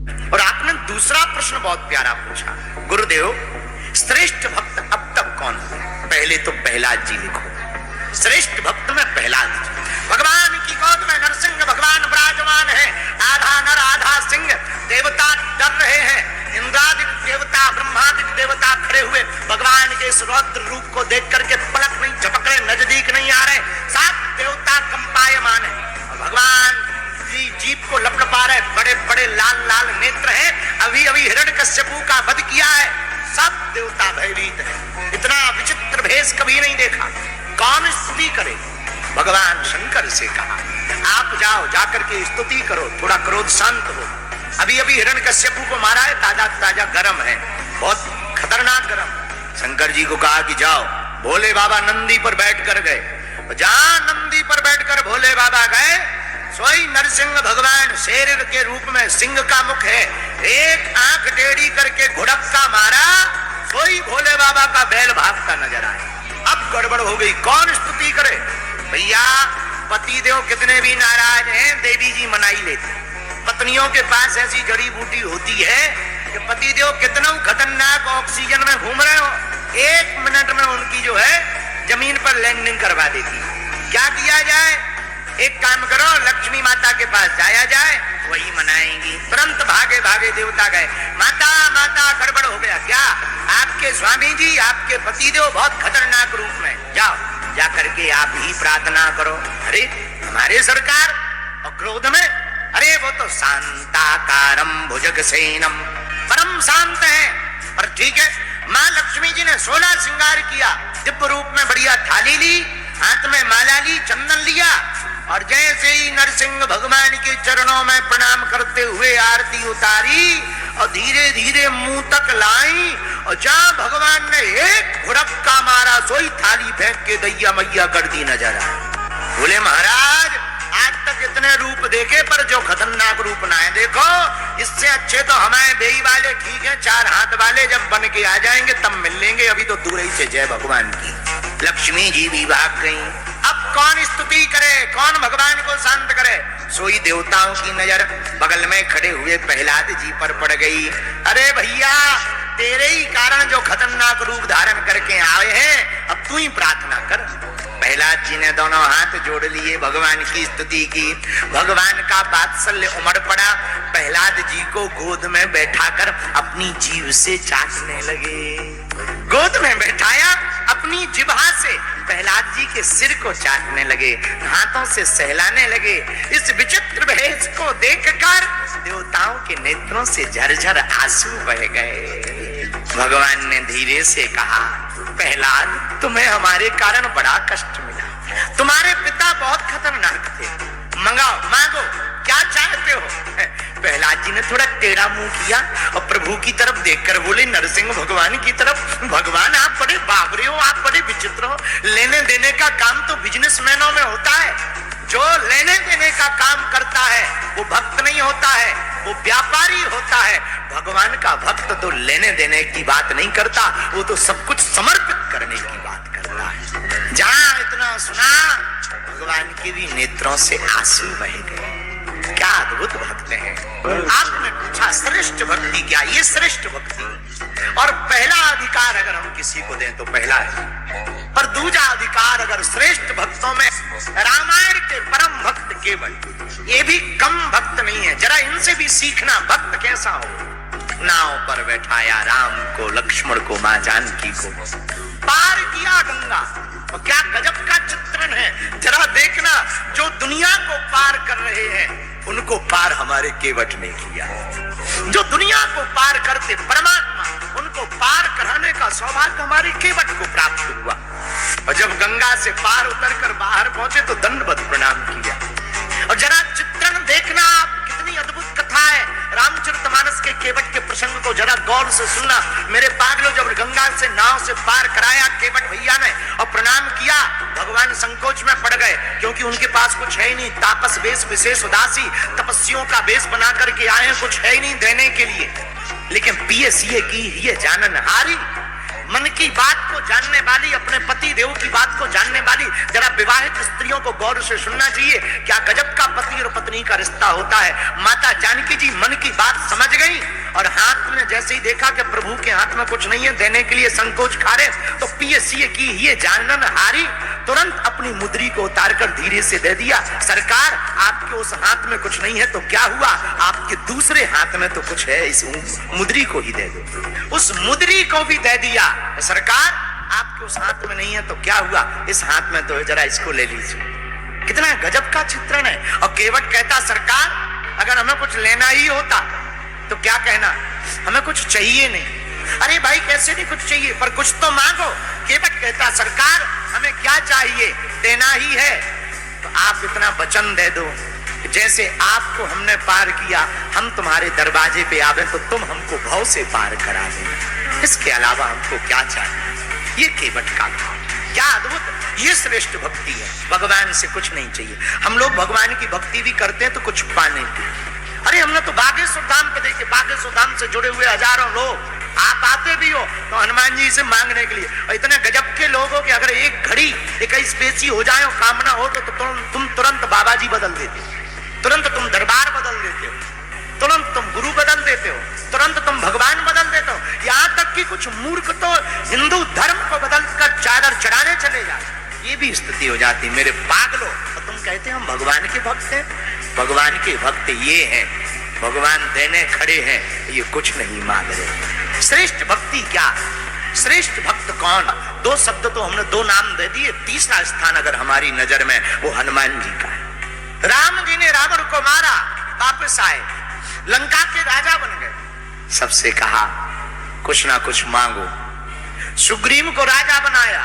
और आपने दूसरा प्रश्न बहुत प्यारा पूछा, गुरुदेव श्रेष्ठ भक्त अब तक कौन है? पहले तो प्रहलाद जी लिखो, श्रेष्ठ भक्त में प्रहलाद जी। भगवान की गोद में नरसिंह भगवान विराजमान है, आधा नर आधा सिंह, देवता डर रहे हैं, इंद्रादिक देवता ब्रह्मादिक देवता खड़े हुए भगवान के इस रौद्र रूप को देख करके पलक नहीं झपक रहे, नजदीक नहीं आ रहे, सात देवता कंपायमान है और भगवान जीभ को लपलपा रहे, बड़े बड़े लाल लाल नेत्र हैं, अभी अभी हिरण्यकश्यपु का वध किया है, सब देवता भयभीत है, इतना विचित्र भेष कभी नहीं देखा, कौन स्तुति करे? भगवान शंकर से कहा आप जाओ, जाकर के स्तुति करो, थोड़ा क्रोध शांत हो, अभी अभी हिरण्यकश्यपु को मारा है, ताजा ताजा गरम है, बहुत खतरनाक गरम। शंकर जी को कहा कि जाओ, भोले बाबा नंदी पर बैठ कर गए, जहां नंदी पर बैठकर भोले बाबा गए, सोई नरसिंह भगवान शेर के रूप में, सिंह का मुख है, एक आंख टेढ़ी करके घुड़क्का मारा, सोई भोले बाबा का बैल भागता नजर आया। अब गड़बड़ हो गई, कौन स्तुति करे? भैया पतिदेव कितने भी नाराज हैं, देवी जी मनाई लेती, पत्नियों के पास ऐसी जड़ी बूटी होती है कि पतिदेव कितना खतरनाक ऑक्सीजन में घूम रहे हो, 1 मिनट में उनकी जो है जमीन पर लैंडिंग करवा देती। क्या किया जाए? एक काम करो, लक्ष्मी माता के पास जाया जाए, वही मनाएंगी। तुरंत भागे भागे देवता गए, माता माता गड़बड़ हो गया, क्या? आपके स्वामी जी, आपके पतिदेव बहुत खतरनाक रूप में, जाओ जाकर के आप ही प्रार्थना करो। अरे हमारे सरकार, और क्रोध में, अरे वो तो शांताकारम भुजगसेनम, परम शांत है, पर ठीक है। माँ लक्ष्मी जी ने 16 श्रृंगार किया, दिव्य रूप में बढ़िया थाली ली, हाथ में माला ली, चंदन लिया, और जैसे ही नरसिंह भगवान के चरणों में प्रणाम करते हुए आरती उतारी और धीरे धीरे मुंह तक लाई, और जहां भगवान ने एक घुड़क्का मारा, सोई थाली फेंक के दैया मैया कर दी नजर आए। बोले महाराज आज तक इतने रूप देखे, पर जो खतरनाक रूप ना है, देखो इससे अच्छे तो हमारे बेई वाले ठीक है, 4 हाथ वाले जब बन के आ जाएंगे तब मिल लेंगे, अभी तो दूर ही से जय भगवान की। लक्ष्मी जी भी भाग गई। अब कौन स्तुति करे, कौन भगवान को शांत करे? सोई देवताओं की नजर बगल में खड़े हुए प्रहलाद जी पर पड़ गई। अरे भैया तेरे ही कारण जो खतरनाक रूप धारण करके आए हैं, अब तू ही प्रार्थना कर। प्रहलाद जी ने दोनों हाथ जोड़ लिए, भगवान की स्तुति की, भगवान का वात्सल्य उमड़ पड़ा, प्रहलाद जी को गोद में बैठाकर अपनी जीभ से चाटने लगे। गोद में बैठाया, अपनी जिह्वा से प्रहलाद जी के सिर को चाटने लगे, हाथों से सहलाने लगे। इस विचित्र भेष को देखकर देवताओं के नेत्रों से झरझर आंसू बह गए। भगवान ने धीरे से कहा, प्रहलाद तुम्हें हमारे कारण बड़ा कष्ट मिला, तुम्हारे पिता बहुत खतरनाक थे, मंगाओ मांगो क्या चाहते हो। प्रहलाद जी ने थोड़ा टेढ़ा मुंह किया और प्रभु की तरफ देखकर बोले, नरसिंह भगवान की तरफ, भगवान आप बड़े बाबरे हो, आप बड़े विचित्र हो, लेने देने का काम तो बिजनेसमैनों में होता है, जो लेने देने का काम करता है वो भक्त नहीं होता है, वो व्यापारी होता है। भगवान का भक्त तो लेने देने की बात नहीं करता, वो तो सब कुछ समर्पित करने की बात करता है। जहां इतना सुना, भगवान के भी नेत्रों से आंसू बह गए। क्या अद्भुत भक्त हैं। आपने पूछा श्रेष्ठ भक्ति क्या? ये श्रेष्ठ भक्ति, और पहला अधिकार अगर हम किसी को दें तो पहला है, पर दूसरा अधिकार अगर श्रेष्ठ भक्तों में रामायण के परम भक्त केवल, ये भी कम भक्त नहीं है, जरा इनसे भी सीखना भक्त कैसा हो। नाव पर बैठाया राम को, लक्ष्मण को, मां जानकी को, पार किया गंगा, और क्या गजब का चित्रण है। जरा देखना, जो दुनिया को पार कर रहे हैं उनको पार हमारे केवट ने किया, जो दुनिया को पार करते परमात्मा, उनको पार कराने का सौभाग्य हमारे केवट को प्राप्त हुआ। और जब गंगा से पार उतरकर बाहर पहुंचे तो दंडवत प्रणाम किया। और जरा चित्रण देखना आप, कितनी अद्भुत कथा है। रामचरितमानस के केवट के प्रसंग को जरा गौर से सुनना। मेरे पागलों, जब गंगा से नाव से पार कराया केवट भैया ने और प्रणाम किया, भगवान संकोच में पड़ गए, क्योंकि उनके पास कुछ है ही नहीं। तापस वेश विशेष उदासी, तपस्वियों का वेश बना करके आए हैं, कुछ है ही नहीं देने के लिए। लेकिन पिए सिए की ये जानन हारी, मन की बात को जानने वाली, अपने पति देव की बात को जानने वाली जरा विवाहित स्त्रियों को गौर से सुनना चाहिए। क्या गजब का पति और पत्नी का रिश्ता होता है। माता जानकी जी मन की बात समझ गई और हाथ में जैसे ही देखा कि प्रभु के हाथ में कुछ नहीं है, देने के लिए संकोच खा रहे, तो पिए की ये जानन हारी, तुरंत अपनी मुद्री को उतारकर धीरे से दे दिया। सरकार, आपके उस हाथ में कुछ नहीं है तो क्या हुआ, आपके दूसरे हाथ में तो कुछ है, इस मुद्री को ही दे दो। उस मुद्री को भी दे दिया। सरकार, आपके उस हाथ में नहीं है तो क्या हुआ, इस हाथ में तो जरा इसको ले लीजिए। कितना गजब का चित्रण है। और केवट कहता, सरकार अगर हमें कुछ लेना ही होता तो क्या कहना, हमें कुछ चाहिए नहीं। अरे भाई कैसे नहीं कुछ चाहिए, पर कुछ तो मांगो। केवट कहता, सरकार हमें क्या चाहिए, देना ही है तो आप इतना वचन दे दो, जैसे आपको हमने पार किया, हम तुम्हारे दरवाजे पे आवे तो तुम हमको भव से पार करा देना। इसके अलावा हमको क्या चाहिए। ये केवट का भाव, क्या अद्भुत, ये श्रेष्ठ भक्ति है। भगवान से कुछ नहीं चाहिए। हम लोग भगवान की भक्ति भी करते हैं तो कुछ पाने के। अरे हमने तो बागेश्वर धाम पे देखे, बागेश्वर धाम से जुड़े हुए हजारों लोग, आप आते भी हो तो हनुमान जी से मांगने के लिए, और इतने गजब के लोग हो कि अगर एक घड़ी 21 पेशी हो जाए और कामना हो तो तुम तुरंत बाबा जी बदल देते हो, तुरंत तुम दरबार बदल देते हो, तुरंत तुम गुरु बदल देते हो, तुरंत तुम भगवान बदल देते हो। यहाँ तक कि कुछ मूर्ख तो हिंदू धर्म को बदलकर चादर चढ़ाने चले जाते, ये भी स्थिति हो जाती। मेरे पागलों, तो तुम कहते हम भगवान के भक्त हैं। भगवान के भक्त ये हैं, भगवान देने खड़े हैं, ये कुछ नहीं मांग रहे। श्रेष्ठ भक्ति क्या, श्रेष्ठ भक्त कौन। दो शब्द तो हमने, दो नाम दे दिए, तीसरा स्थान अगर हमारी नजर में वो हनुमान जी का है। राम जी ने रावण को मारा, वापस आए, लंका के राजा बन गए। सबसे कहा कुछ ना कुछ मांगो। सुग्रीव को राजा बनाया,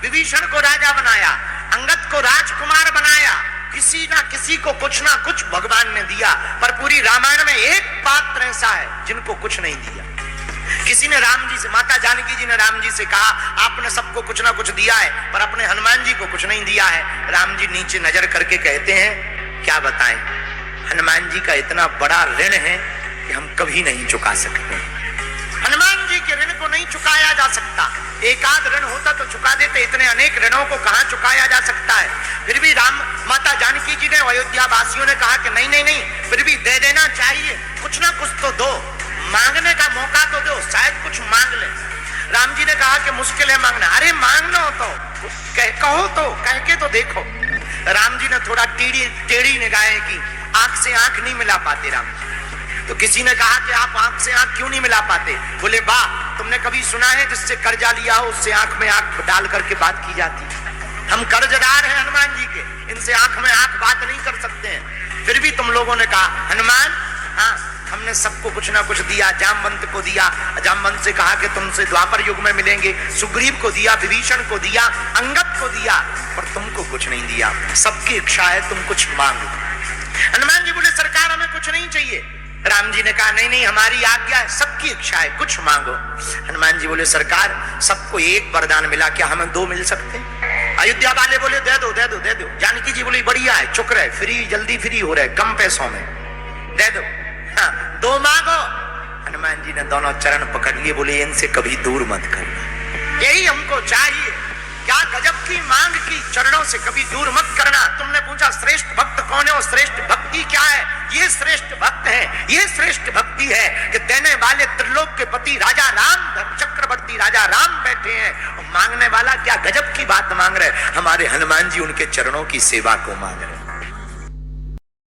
विभीषण को राजा बनाया, अंगद को राजकुमार बनाया। किसी ना किसी को कुछ ना कुछ भगवान ने दिया, पर पूरी रामायण में एक पात्र ऐसा है जिनको कुछ नहीं दिया। किसी ने राम जी से, माता जानकी जी ने राम जी से कहा, आपने सबको कुछ ना कुछ दिया है पर अपने हनुमान जी को कुछ नहीं दिया है। राम जी नीचे नजर करके कहते हैं, क्या बताएं, हनुमान जी का इतना बड़ा ऋण है कि हम कभी नहीं चुका सकते। हनुमान जी के ऋण को नहीं चुकाया जा सकता। एक आध ऋण होता तो चुका देते, इतने अनेक ऋणों को कहां चुकाया जा सकता है। फिर भी माता जानकी जी ने, अयोध्या वासियों ने कहा कि नहीं नहीं नहीं, फिर भी दे देना चाहिए, कुछ ना कुछ तो दो, मांगने का मौका तो दो, शायद कुछ मांग ले। राम जी ने कहा कि मुश्किल है मांगना। अरे मांगना हो तो कहो, तो कह के तो देखो। राम जी ने थोड़ा टेढ़ी निगाहें की, आंख से आंख नहीं मिला पाते राम जी। तो किसी ने कहा कि आप आंख से आंख क्यों नहीं मिला पाते। बोले, वाह, तुमने कभी सुना है जिससे कर्जा लिया हो उससे आंख में आंख डाल करके बात की जाती। हम कर्जदार हैं हनुमान जी के, इनसे आंख में आंख बात नहीं कर सकते हैं। फिर भी तुम लोगों ने कहा, हनुमान, हाँ हमने सबको कुछ ना कुछ दिया। जामवंत को दिया, जामवंत से कहा कि तुमसे द्वापर युग में मिलेंगे। सुग्रीव को दिया, विभीषण को दिया, अंगद को दिया, पर तुमको कुछ नहीं दिया। सबकी इच्छा है तुम कुछ मांगो। हनुमान जी बोले, सरकार हमें कुछ नहीं चाहिए। राम जी ने कहा, नहीं नहीं, हमारी आज्ञा है, सबकी इच्छा है, कुछ मांगो। हनुमान जी बोले, सरकार सबको एक वरदान मिला, क्या हमें दो मिल सकते? अयोध्या वाले बोले, दे दो दे दो दे दो। जानकी जी बोली, बढ़िया है, चुक रहे, फ्री, जल्दी फ्री हो रहे, कम पैसों में, दे दो। हाँ, दो मांगो। हनुमान जी ने दोनों चरण पकड़ लिए, बोले इनसे कभी दूर मत करना, यही हमको चाहिए। क्या गजब की मांग की, चरणों से कभी दूर मत करना। तुमने पूछा श्रेष्ठ भक्त कौन है और श्रेष्ठ भक्ति क्या है। ये श्रेष्ठ भक्त है, ये श्रेष्ठ भक्ति है कि देने वाले त्रिलोक के पति राजा राम, चक्रवर्ती राजा राम बैठे हैं, और मांगने वाला क्या गजब की बात मांग रहे। हमारे हनुमान जी उनके चरणों की सेवा को मांग रहे।